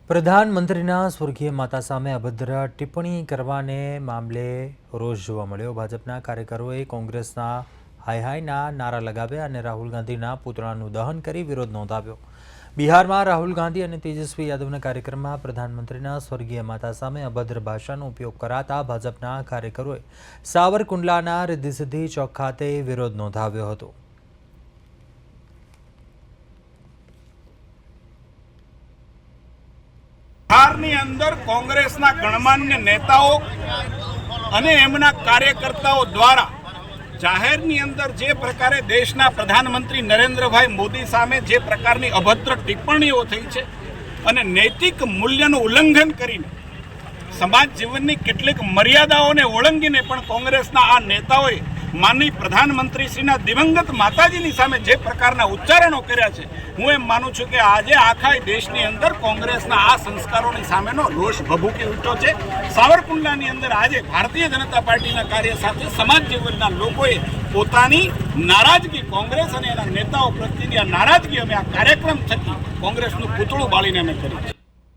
પ્રધાનમંત્રીના સ્વર્ગીય માતા સામે અભદ્ર ટિપ્પણી કરવાને મામલે રોષ જોવા મળ્યો। ભાજપના કાર્યકરોએ કોંગ્રેસના હાય હાયના નારા લગાવ્યા અને રાહુલ ગાંધીના પુતળાનું દહન કરી વિરોધ નોંધાવ્યો। બિહારમાં રાહુલ ગાંધી અને તેજસ્વી યાદવના કાર્યક્રમમાં પ્રધાનમંત્રીના સ્વર્ગીય માતા સામે અભદ્ર ભાષાનો ઉપયોગ કરાતા ભાજપના કાર્યકરોએ સાવરકુંડલાના રિદ્ધિ સિદ્ધિ ચોક ખાતે વિરોધ નોંધાવ્યો હતો। બિહારની અંદર કોંગ્રેસના ગણમાન્ય નેતાઓ અને એમના કાર્યકર્તાઓ દ્વારા જાહેરની અંદર જે પ્રકારે દેશના પ્રધાનમંત્રી નરેન્દ્રભાઈ મોદી સામે જે પ્રકારની અભદ્ર ટિપ્પણીઓ થઈ છે અને નૈતિક મૂલ્યનું ઉલ્લંઘન કરીને સમાજ જીવનની કેટલીક મર્યાદાઓને ઓળંગીને પણ કોંગ્રેસના આ નેતાઓએ માનનીય પ્રધાનમંત્રીશ્રીના દિવંગત માતાજીની સામે જે પ્રકારના ઉચ્ચારણો કર્યા છે, હું એમ માનું છું કે આજે આખા દેશની અંદર કોંગ્રેસના આ સંસ્કારોની સામેનો રોષ ભભૂકી ઉઠ્યો છે। સાવરકુંડલાની અંદર આજે ભારતીય જનતા પાર્ટીના કાર્ય સાથે સમાજ જીવનના લોકોએ પોતાની નારાજગી કોંગ્રેસ અને એના નેતાઓ પ્રત્યેની આ નારાજગી અમે આ કાર્યક્રમ થકી કોંગ્રેસનું પૂતળું બાળીને અમે કરી છે।